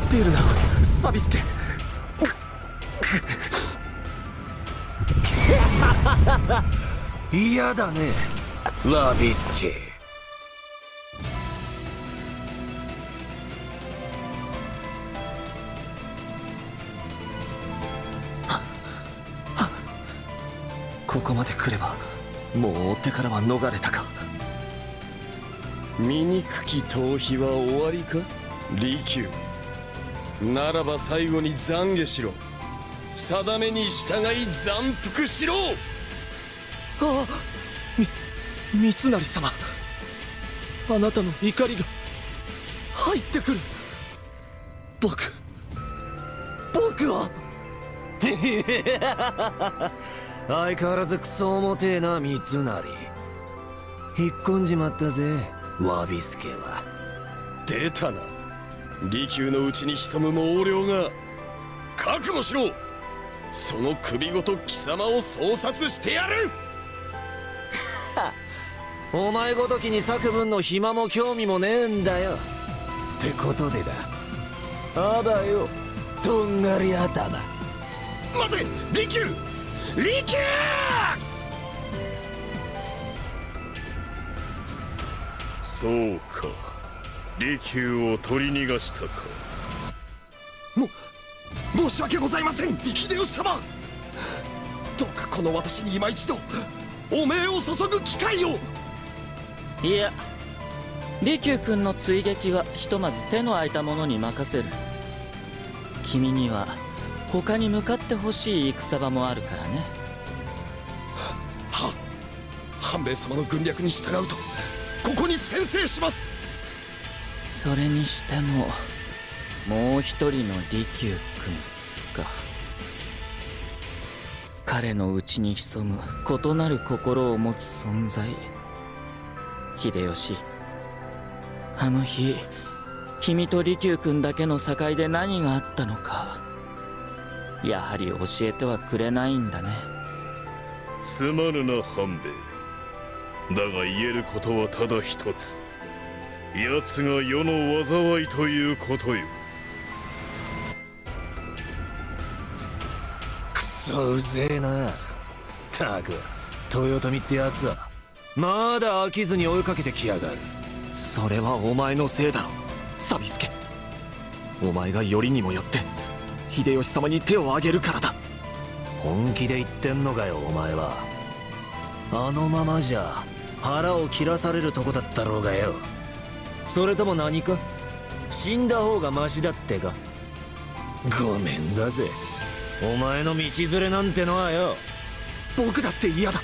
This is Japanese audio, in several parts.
出るなサビスケ。嫌だねワビスケ。ここまで来ればもう追ってからは逃れたか。醜き逃避は終わりか利休。ならば最後に懺悔しろ。定めに従い残腹しろ。ああ、三成様、あなたの怒りが入ってくる。僕は相変わらずクソ重てえな三成。引っ込んじまったぜワビスケは。出たな利休のうちに潜む猛量が。覚悟しろ。その首ごと貴様を捜殺してやる。お前ごときに作文の暇も興味もねえんだよ。ってことでだ、あばよとんがり頭。待て利休利休。そうか、利休を取り逃がしたか。申し訳ございません秀吉様。どうかこの私に今一度お命を注ぐ機会を。いや、利休君の追撃はひとまず手の空いた者に任せる。君には他に向かってほしい戦場もあるからね。半兵衛様の軍略に従うとここに宣誓します。それにしてももう一人の利休君か。彼の内に潜む異なる心を持つ存在。秀吉、あの日君と利休君だけの境で何があったのか、やはり教えてはくれないんだね。すまぬな半兵衛。だが言えることはただ一つ。奴が世の災いということよ。クソうぜえな。たく豊臣ってやつはまだ飽きずに追いかけてきやがる。それはお前のせいだろサビスケ。お前がよりにもよって秀吉様に手を挙げるからだ。本気で言ってんのかよお前は。あのままじゃ腹を切らされるとこだったろうがよ。それとも何か死んだ方がマシだってか。ごめんだぜお前の道連れなんてのはよ。僕だって嫌だ。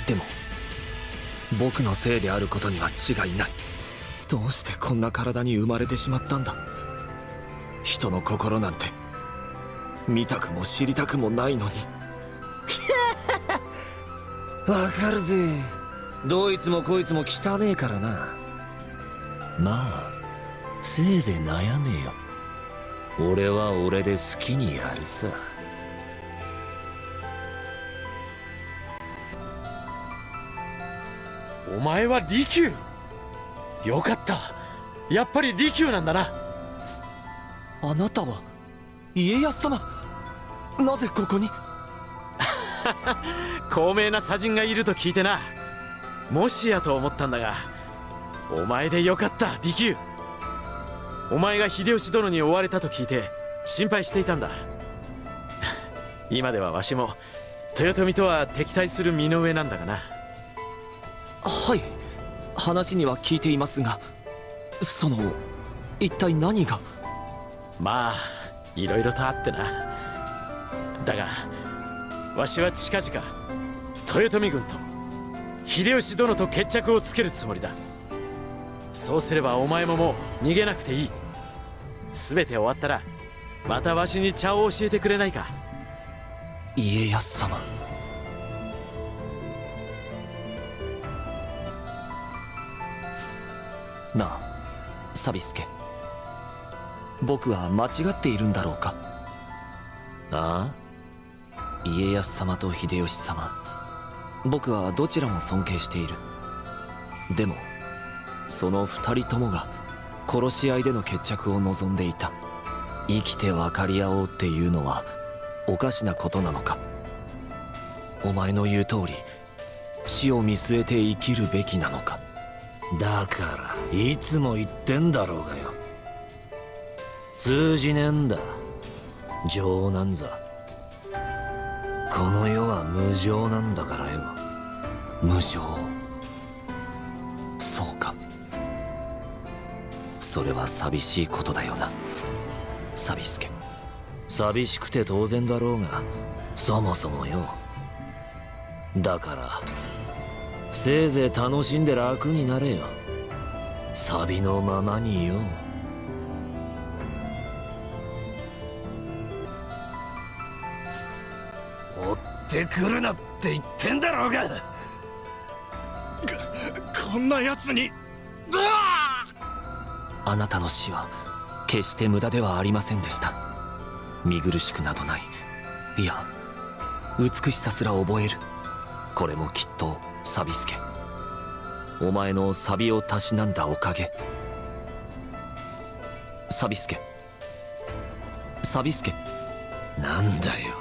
でも僕のせいであることには違いない。どうしてこんな体に生まれてしまったんだ。人の心なんて見たくも知りたくもないのに。わかるぜ。どいつもこいつも汚ねえからな。まあせいぜい悩めよ。俺は俺で好きにやるさ。お前は利休。よかった、やっぱり利休なんだな。あなたは家康様。なぜここに。高名な茶人がいると聞いてな、もしやと思ったんだが、お前でよかった利休。お前が秀吉殿に追われたと聞いて心配していたんだ。今ではわしも豊臣とは敵対する身の上なんだがな。はい、話には聞いていますが、一体何が。まあいろいろとあってな。だがわしは近々豊臣軍と秀吉殿と決着をつけるつもりだ。そうすればお前ももう逃げなくていい。全て終わったらまたわしに茶を教えてくれないか。家康様。なあサビスケ、僕は間違っているんだろうか。ああ、家康様と秀吉様、僕はどちらも尊敬している。でもその二人ともが殺し合いでの決着を望んでいた。生きて分かり合おうっていうのはおかしなことなのか。お前の言う通り死を見据えて生きるべきなのか。だからいつも言ってんだろうがよ。通じねえんだ情なんざ。この世は無情なんだからよ。無情。そうか。それは寂しいことだよな、サビスケ。寂しくて当然だろうが、そもそもよ。だからせいぜい楽しんで楽になれよ。サビのままによ。追ってくるなって言ってんだろうが。こんな奴に。あなたの死は決して無駄ではありませんでした。見苦しくなどない。いや、美しさすら覚える。これもきっとサビスケ、お前のサビをたしなんだおかげ。サビスケ、サビスケ。なんだよ、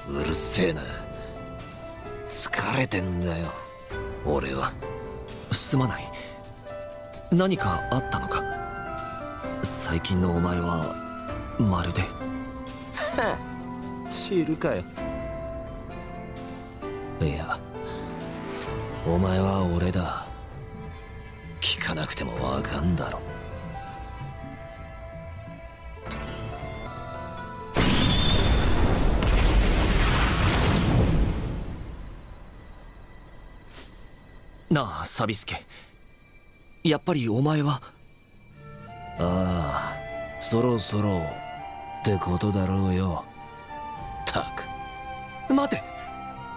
うるせえな。疲れてんだよ俺は。すまない。何かあったのか。最近のお前はまるで。知るかよ。いや、お前は俺だ。聞かなくてもわかんだろ。なあサビスケ、やっぱりお前は。ああ、そろそろってことだろうよ。たく。待て、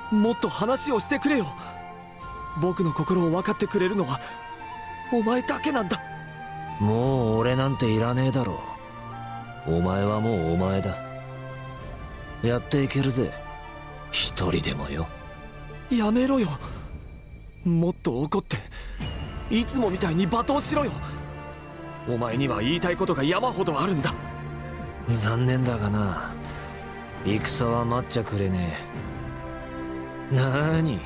もっと話をしてくれよ。僕の心を分かってくれるのはお前だけなんだ。もう俺なんていらねえだろ。お前はもうお前だ。やっていけるぜ、一人でもよ。やめろよ。もっと怒っていつもみたいに罵倒しろよ。お前には言いたいことが山ほどあるんだ。残念だがな、戦は待っちゃくれねえ。なーに、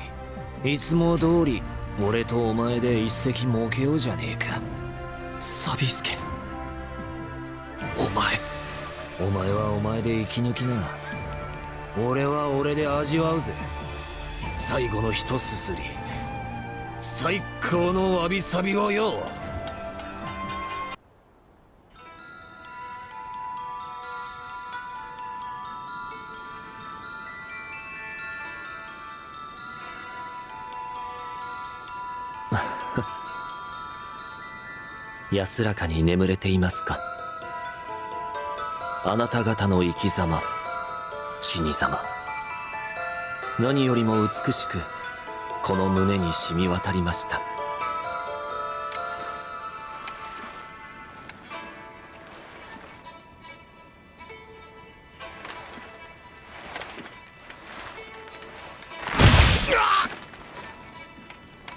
いつも通り俺とお前で一石儲けようじゃねえか。サビスケ、お前はお前で生き抜きな。俺は俺で味わうぜ。最後の一すすり、最高のわびさびをよ。安らかに眠れていますか。あなた方の生き様、死に様、何よりも美しくこの胸に染み渡りました。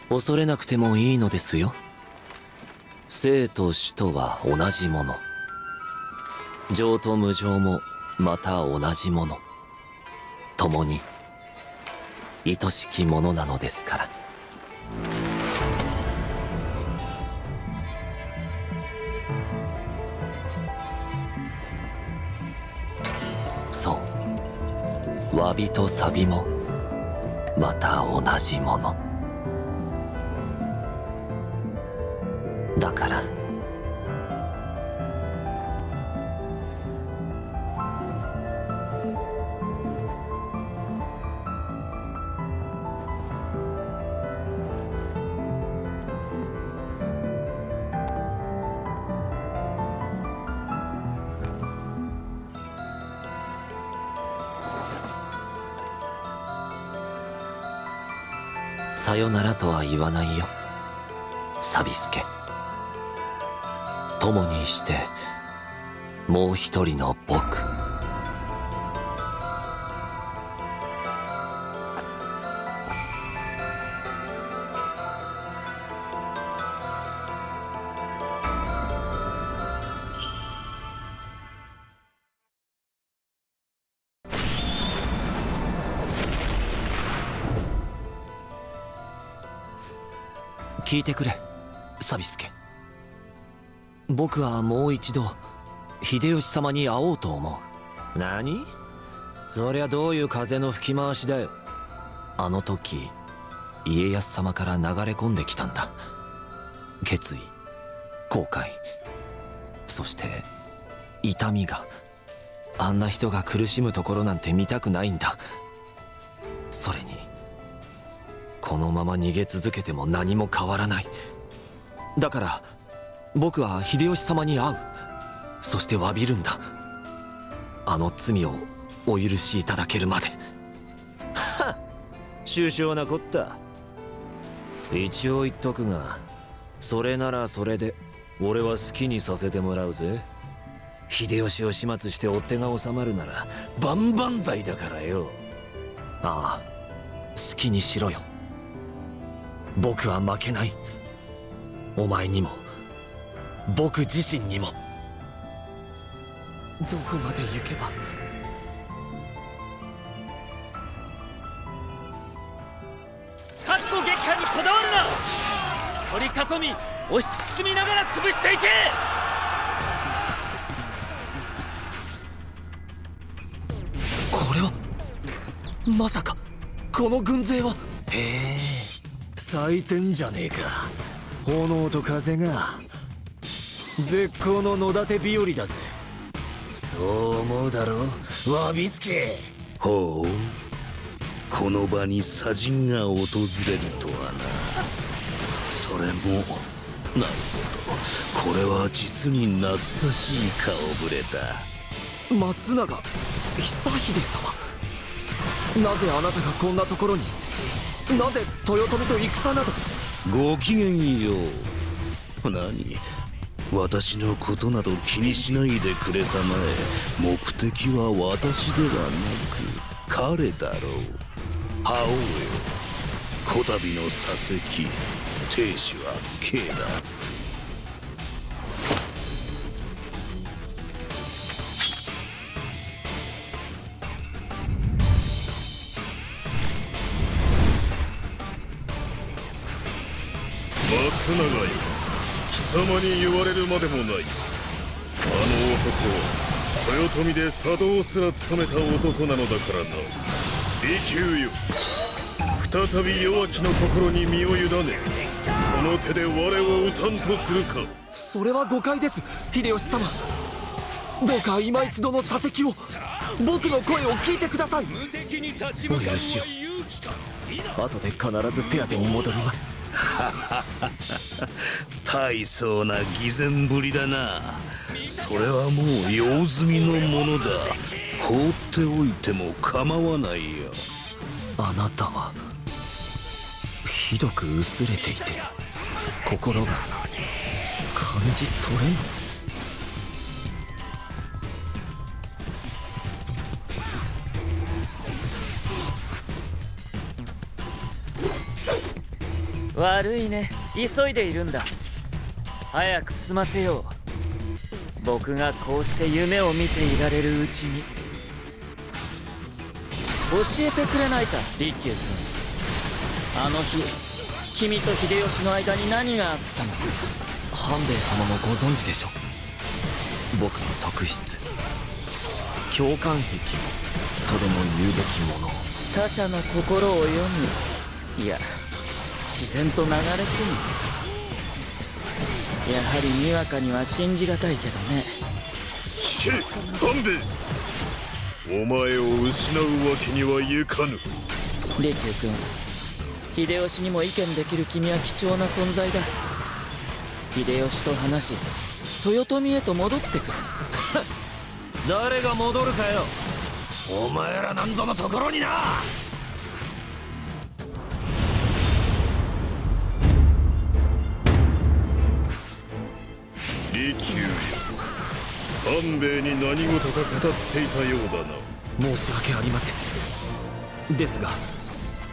恐れなくてもいいのですよ。生と死とは同じもの。情と無情もまた同じもの。共に愛しきものなのですから。そう、詫びとサビもまた同じものだから。さよならとは言わないよ、サビスケ。共にしてもう一人の僕。聞いてくれサビスケ。僕はもう一度秀吉様に会おうと思う。何？そりゃどういう風の吹き回しだよ。あの時家康様から流れ込んできたんだ。決意、後悔、そして痛みが。あんな人が苦しむところなんて見たくないんだ。それにこのまま逃げ続けても何も変わらない。だから僕は秀吉様に会う。そして詫びるんだ。あの罪をお許しいただけるまで。殊勝なこった。一応言っとくが、それならそれで俺は好きにさせてもらうぜ。秀吉を始末して追っ手が収まるなら万々歳だからよ。ああ、好きにしろよ。僕は負けない。お前にも僕自身にも。どこまで行けば。かっこ月下にこだわるな。取り囲み押し進みながら潰していけ。これはまさかこの軍勢は。へえ、咲いてんじゃねえか、炎と風が。絶好の野立日和だぜ。そう思うだろわびすけ。ほう、この場に砂人が訪れるとはな。それもなるほど、これは実に懐かしい顔ぶれだ。松永久秀様、なぜあなたがこんなところに。なぜ豊臣と戦など。ごきげんよう。何、私のことなど気にしないでくれたまえ。目的は私ではなく彼だろう。覇王よ、こたびの左石、亭主は K だ。松永よ、貴様に言われるまでもない。あの男は豊臣で茶道すら務めた男なのだからな。利休よ、再び弱きの心に身を委ね、その手で我を討たんとするか。それは誤解です、秀吉様。どうか今一度の左石を、僕の声を聞いてください。お許しを。後で必ず手当てに戻ります。大層な偽善ぶりだな。それはもう用済みのものだ。放っておいても構わないよ。あなたはひどく薄れていて心が感じ取れぬ。悪いね、急いでいるんだ。早く済ませよう。僕がこうして夢を見ていられるうちに。教えてくれないか、利休君。あの日君と秀吉の間に何があったのか。半兵衛様もご存知でしょう。僕の特質、共感癖とでも言うべきものを。他者の心を読む、いや自然と流れ込む。やはりにわかには信じがたいけどね。聞け半兵衛、お前を失うわけにはいかぬ。利休君、秀吉にも意見できる君は貴重な存在だ。秀吉と話し豊臣へと戻ってくる。誰が戻るかよ。お前らなんぞのところにな。利休よ、半兵衛に何事か語っていたようだな。申し訳ありません。ですが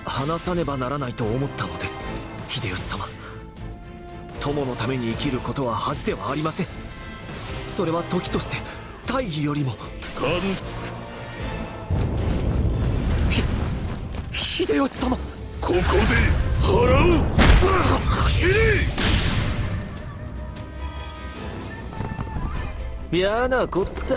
話さねばならないと思ったのです、秀吉様。友のために生きることは恥ではありません。それは時として大義よりも。秀吉様、ここで払う。嫌なこった。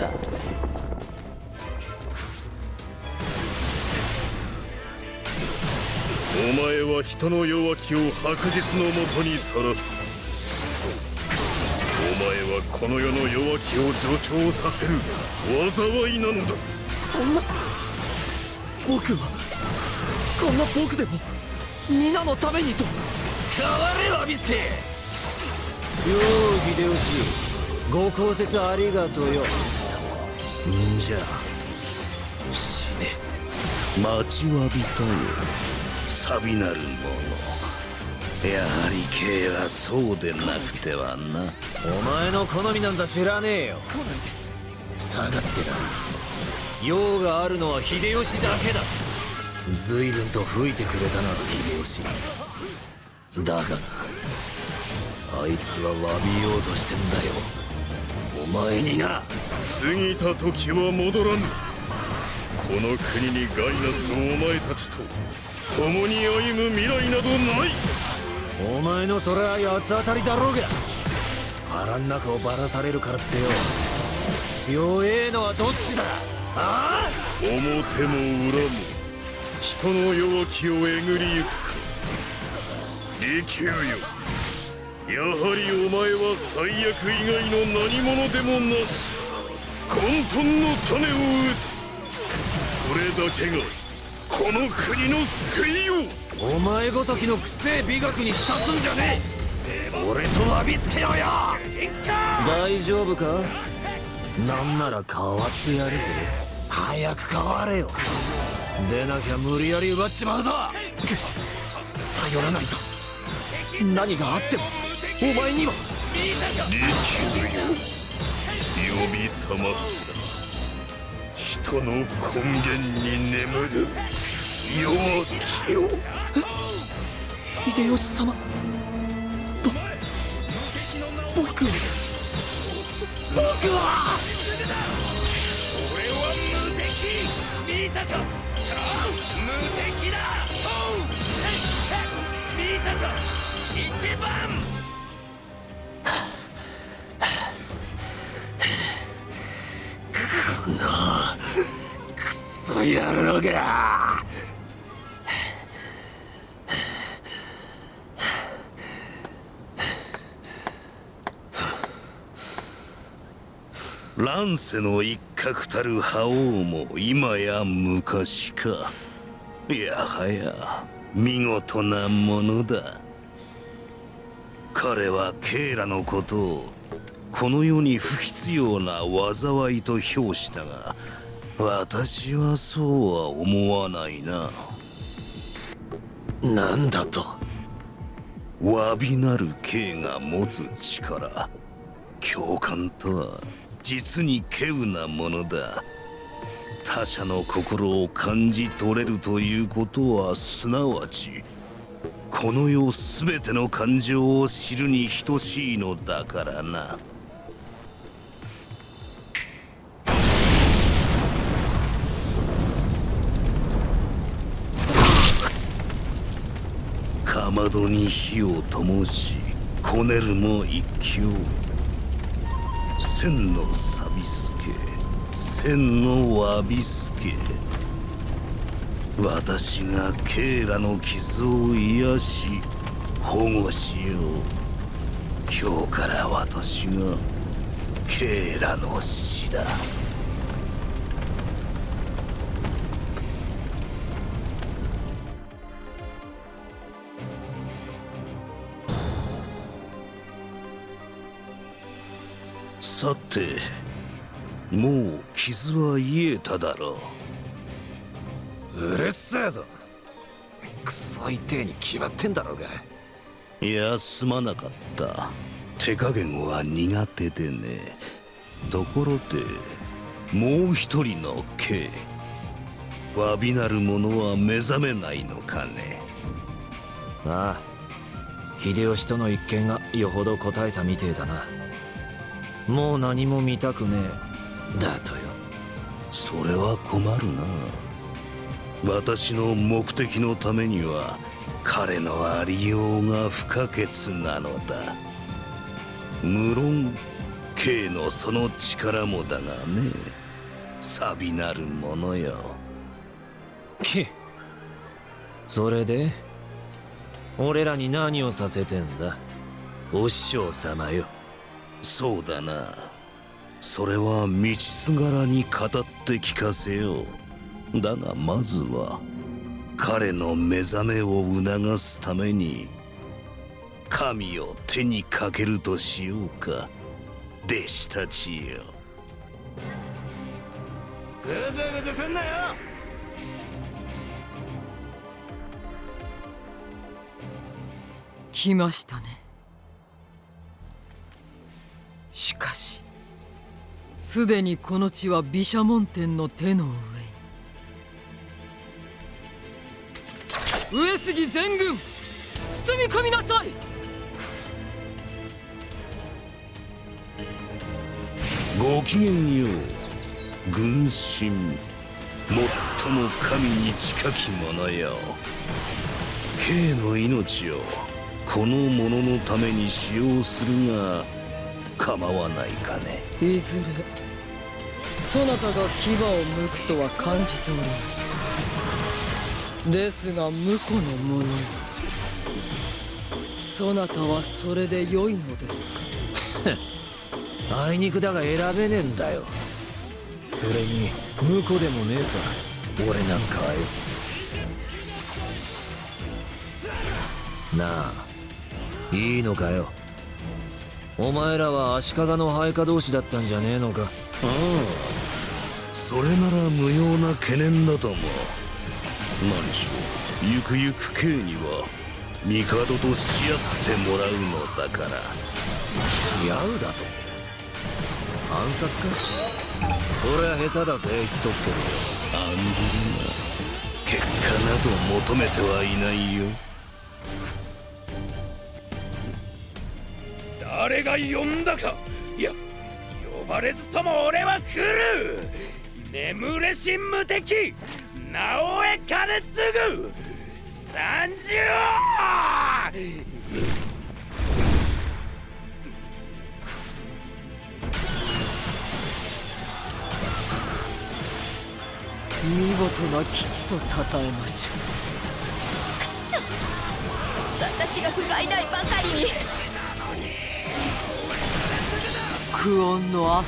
お前は人の弱きを白日のもとにさらす。そう、お前はこの世の弱きを助長させる災いなのだ。そんな、僕はこんな僕でも皆のためにと。変われよアビスケ。よう秀吉、ご講説ありがとうよ。んじゃ死ね。待ちわびたよ、錆なる者。やはりKはそうでなくてはな。お前の好みなんざ知らねえよ。下がってな。用があるのは秀吉だけだ。随分と吹いてくれたな秀吉。だがな、あいつは詫びようとしてんだよ、お前にな。過ぎた時は戻らぬ。この国に害なすお前たちと共に歩む未来などない。お前のそれは八つ当たりだろうが、腹ん中をばらされるからってよ。弱えのはどっちだ。ああ、表も裏も人の弱きをえぐりゆくか。利休よ、やはりお前は最悪以外の何者でもなし。混沌の種を打つ。それだけがこの国の救いよ。お前ごときのくせえ美学に浸すんじゃねえ。俺と詫びつけよよ。大丈夫か。なんなら変わってやるぜ。早く変われよ。でなきゃ無理やり奪っちまうぞ。頼らないぞ。何があってもお前には。利休よ、呼び覚ますな。人の根源に眠る弱きよ。秀吉様、僕は俺は無敵。見たか。無敵だ。見たか。一番。このクソ野郎が。乱世の一角たる覇王も今や昔か。やはや見事なものだ。彼はケイラのことをこの世に不必要な災いと評したが、私はそうは思わないな。なんだと。詫びなるKが持つ力、共感とは実に稀有なものだ。他者の心を感じ取れるということはすなわちこの世すべての感情を知るに等しいのだからな。かまどに火を灯しこねるも一興。千の錆助、千のわび助。私がケイラの傷を癒し保護しよう。今日から私がケイラの死だ。さて、もう傷は癒えただろうるせえぞ。クソ痛えに決まってんだろうが。う。いや、すまなかった。手加減は苦手でね。ところでもう一人のK、詫びなる者は目覚めないのかね。ああ、秀吉との一件がよほど答えたみてえだな。もう何も見たくねえだとよ。それは困るな。私の目的のためには彼のありようが不可欠なのだ。無論 K のその力もだがね、錆なるものよ。それで俺らに何をさせてんだ、お師匠様よ。そうだな。それは道すがらに語って聞かせよう。だがまずは彼の目覚めを促すために神を手にかけるとしようか、弟子たちよ。ぐずぐずすんなよ。来ましたね。しかしすでにこの地は毘沙門天の手の上に。上杉全軍包み込みなさい。ごきげんよう、軍神。最も神に近き者よ。K の命をこの者のために使用するが構わないかね。いずれそなたが牙を剥くとは感じておりました。ですが婿の者よ、そなたはそれで良いのですか。あいにくだが選べねえんだよ。それに婿でもねえさ、俺なんかはよ。なあ、いいのかよ。お前らは足利の配下同士だったんじゃねえのか。ああ、それなら無用な懸念だとも。何しろゆくゆく K には帝とし合ってもらうのだから。し合うだと？暗殺か？俺は下手だぜ、言っとくけどよ。案ずるな。結果など求めてはいないよ。誰が呼んだか。いや、呼ばれずとも俺は来る。眠れし無敵、直江兼次参上。見事な吉と称えましょう。私が不甲斐ないばかりに。久遠の明日のため。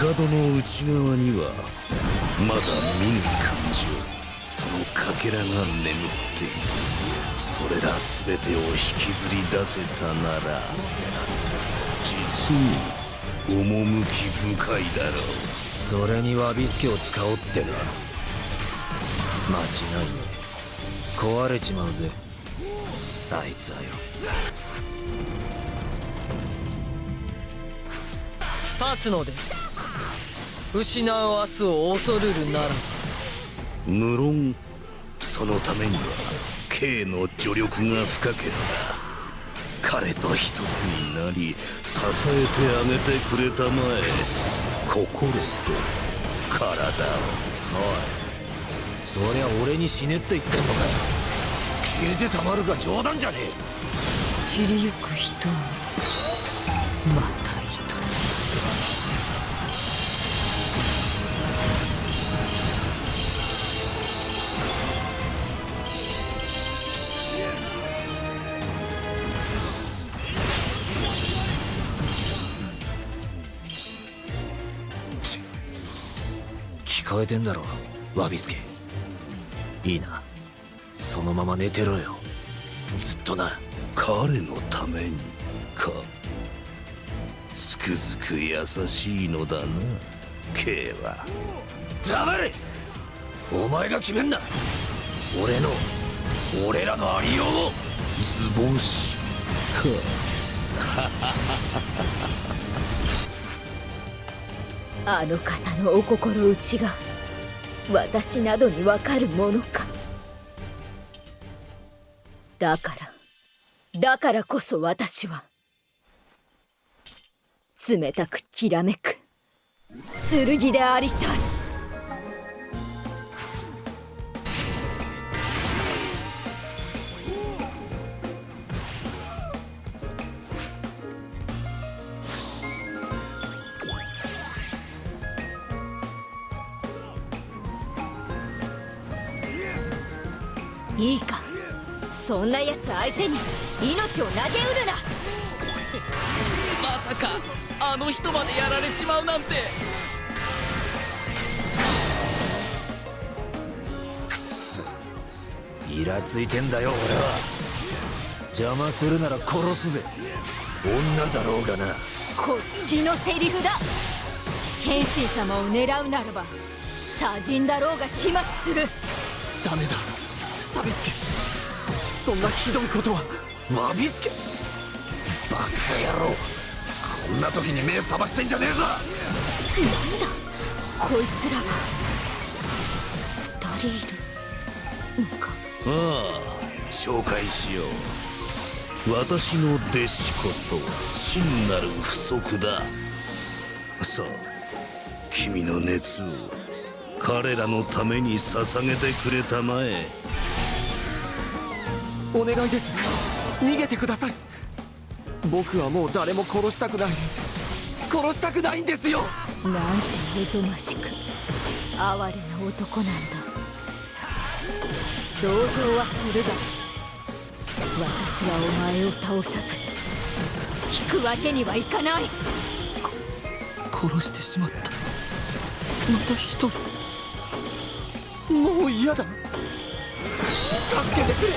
帝の内側にはまだ見ぬ感情、そのかけらが眠っている。それら全てを引きずり出せたなら実に趣深いだろう。それにわびすけを使おうってな。間違いねえ、壊れちまうぜあいつはよ。立つのです。失う明日を恐るるなら。無論そのためには K の助力が不可欠だ。彼と一つになり支えてあげてくれたまえ、心と体を。おい、そりゃ俺に死ねって言ってんのかよ。消えてたまるか、冗談じゃねえ。散りゆく人にまた愛しい。聞こえてんだろわびすけ。いいな、そのまま寝てろよ、ずっとな。彼のためにか。つくづく優しいのだな、Kは。黙れ。お前が決めんな。俺らのありようを。図星あの方のお心内が私などにわかるものか。だからこそ私は冷たくきらめく剣でありたい。いいか、そんなやつ相手に命を投げうるな。まさかあの人までやられちまうなんて。くそ、イラついてんだよ俺は。邪魔するなら殺すぜ。女だろうがな。こっちのセリフだ。剣心様を狙うならば砂人だろうが始末する。ダメだサビスケ、そんなひどいことは。ワビスケ、バカ野郎、こんな時に目覚ましてんじゃねえぞ。なんだこいつらは。2人いるのか。ああ、紹介しよう。私の弟子こと真なる不足だ。さあ、君の熱を彼らのために捧げてくれたまえ。お願いです、逃げてください。僕はもう誰も殺したくないんですよ。なんておぞましく哀れな男なんだ。同情はするが私はお前を倒さず引くわけにはいかない。殺してしまった。また一人。もう嫌だ。助けてくれ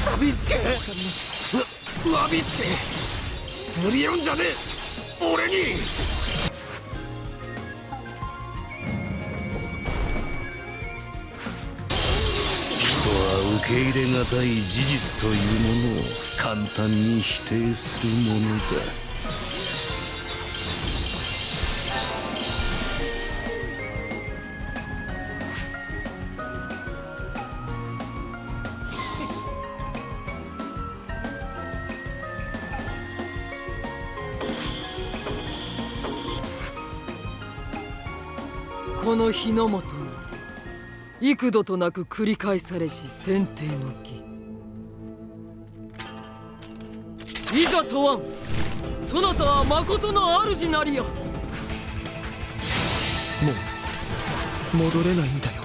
サビスケ。ワビスケ、すり寄んじゃねえ俺に。人は受け入れがたい事実というものを簡単に否定するものだ。この日の本に幾度となく繰り返されし選定の儀。いざ問わん、そなたは誠の主なりよ。もう戻れないんだよ。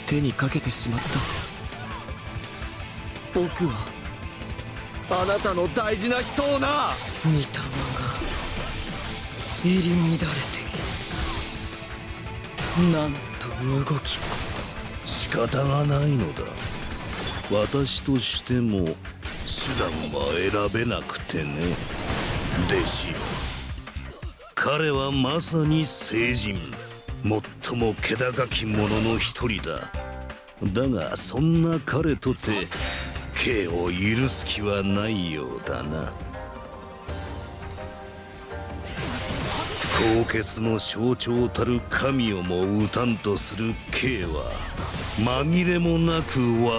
手にかけてしまったんです。僕はあなたの大事な人をな。御霊が入り乱れている。なんとむごきこ仕方がないのだ。私としても手段は選べなくてね。弟子よ、彼はまさに聖人、最も気高き者の一人だ。だがそんな彼とてKを許す気はないようだな。高潔の象徴たる神をも討たんとするKは紛れもなく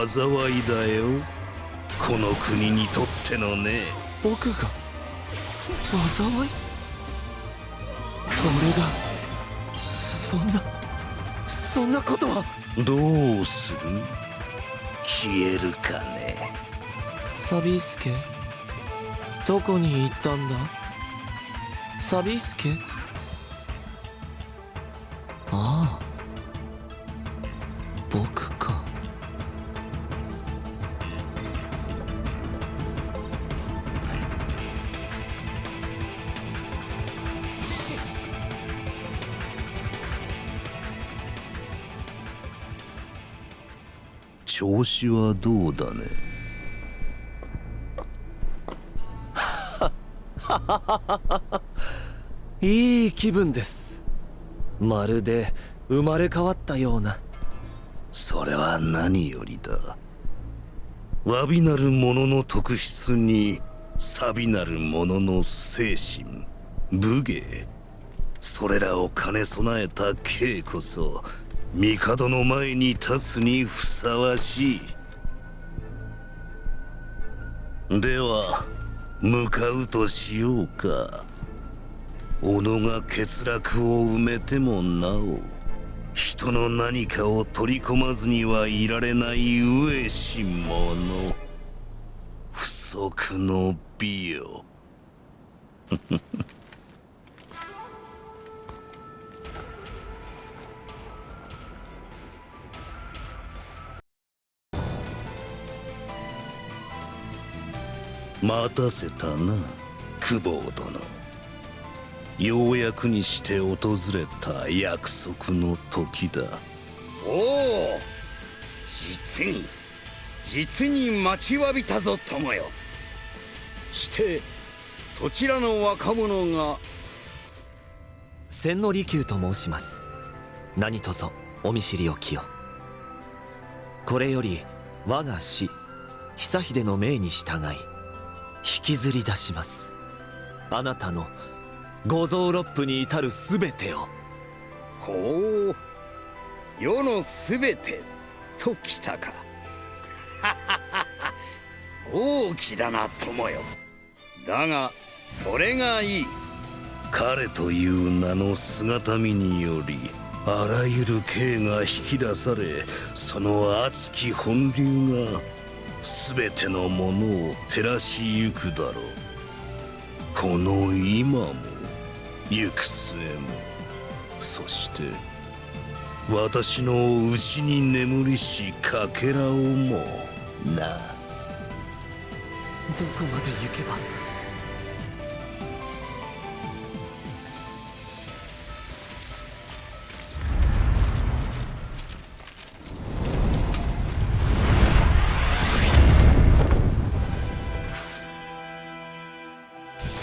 災いだよ、この国にとってのね。僕が災い？俺がそんなことは。どうする？消えるかね。サビスケ、どこに行ったんだ？サビスケ？ああ、僕か。調子はどうだね。いい気分です。まるで生まれ変わったような。それは何よりだ。詫びなる者の特質に錆なる者の精神、武芸、それらを兼ね備えた剣こそ帝の前に立つにふさわしい。では向かうとしようか。己が欠落を埋めてもなお人の何かを取り込まずにはいられない飢えし者、不足の美よ。待たせたな、久保殿。ようやくにして訪れた約束の時だ。おお、実に待ちわびたぞ友よ。してそちらの若者が。千利休と申します。何卒お見知りおきを。これより我が師久秀の命に従い引きずり出します。あなたの五臓六腑に至る全てを。ほう、世の全てときたか。大きだな友よ。だがそれがいい。彼という名の姿見によりあらゆる刑が引き出され、その熱き本流が全てのものを照らしゆくだろう。この今も行く末も、そして私の内に眠りしかけらをもな。どこまで行けば。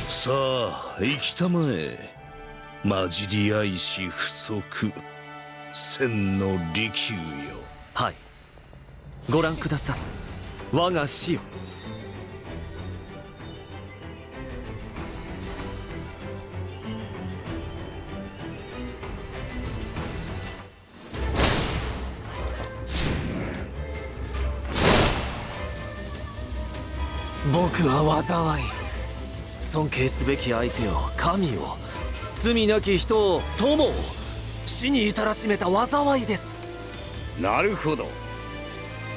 さあ行きたまえ。混じり合いし不足千利休よ。はい、ご覧ください、我が師よ。僕は災い、尊敬すべき相手を、神を、罪なき人を、友を死に至らしめた災いです。なるほど、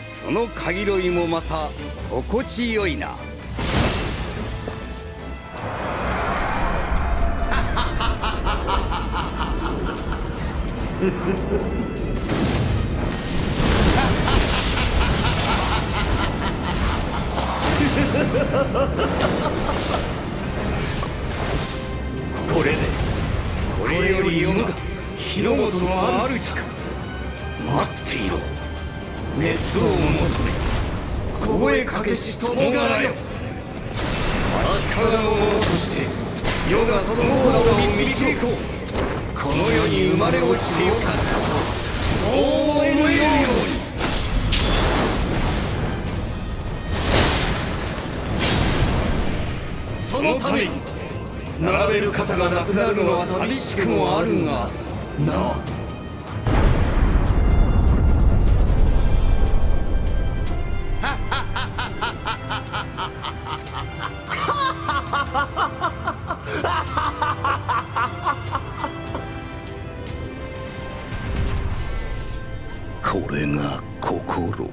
そのかぎろいもまた心地よいな。これより世が日の本の主か。待っていろ、熱を求め凍えかけし友柄よ。足利の者として世がそのオーラを導こう。この世に生まれ落ちてよかったとそう思えるように。そのために並べる方がなくなるのは寂しくもあるがなあ。これが心、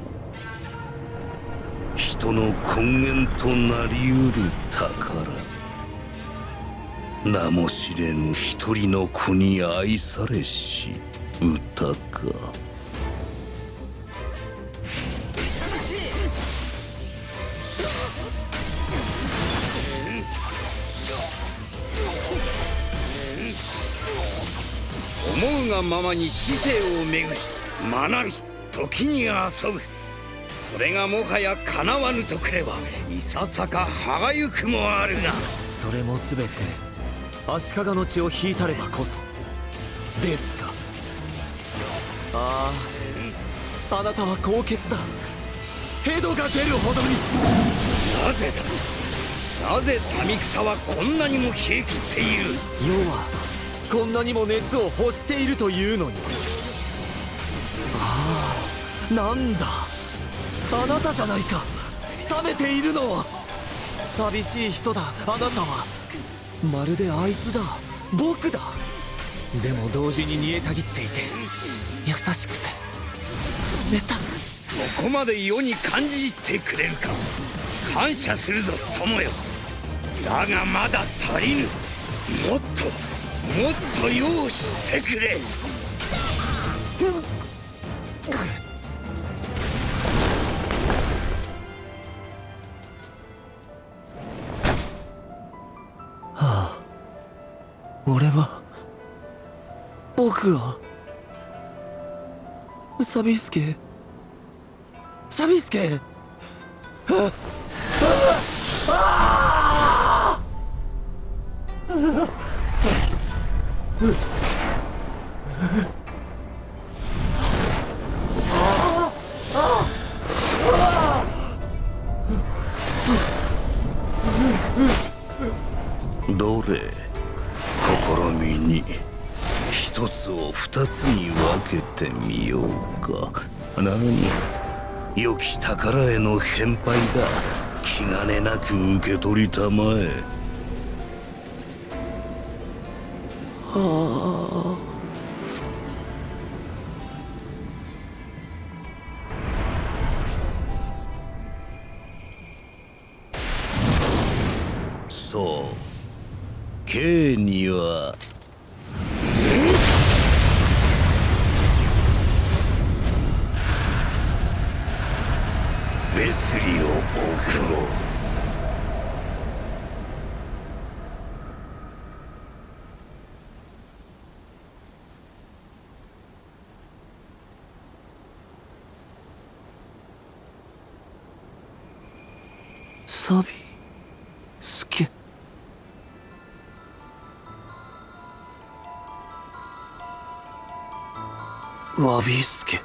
人の根源となりうる宝。名も知れぬ一人の子に愛されし歌か。思うがままに市政を巡り学び、時に遊ぶ。それがもはやかなわぬとくればいささか歯がゆくもあるが、それも全て足利の血を引いたればこそですか。ああ、あなたは高潔だ。ヘドが出るほどに。なぜだ、なぜ民草はこんなにも冷え切っている。世はこんなにも熱を欲しているというのに。ああ、なんだ、あなたじゃないか、冷めているのは。寂しい人だあなたは。まるであいつだ、僕だ。でも同時に煮えたぎっていて優しくて冷たい。そこまで世に感じてくれるか。感謝するぞ友よ。だがまだ足りぬ。もっと世を知ってくれ。はあ、俺は、僕はサビスケ、サビスケ。どれ、試みに一つを二つに分けてみようか。何、良き宝への返杯だ。気兼ねなく受け取りたまえ。はあ。そう、K には別離を送ろう。サビスケ。ワビスケ。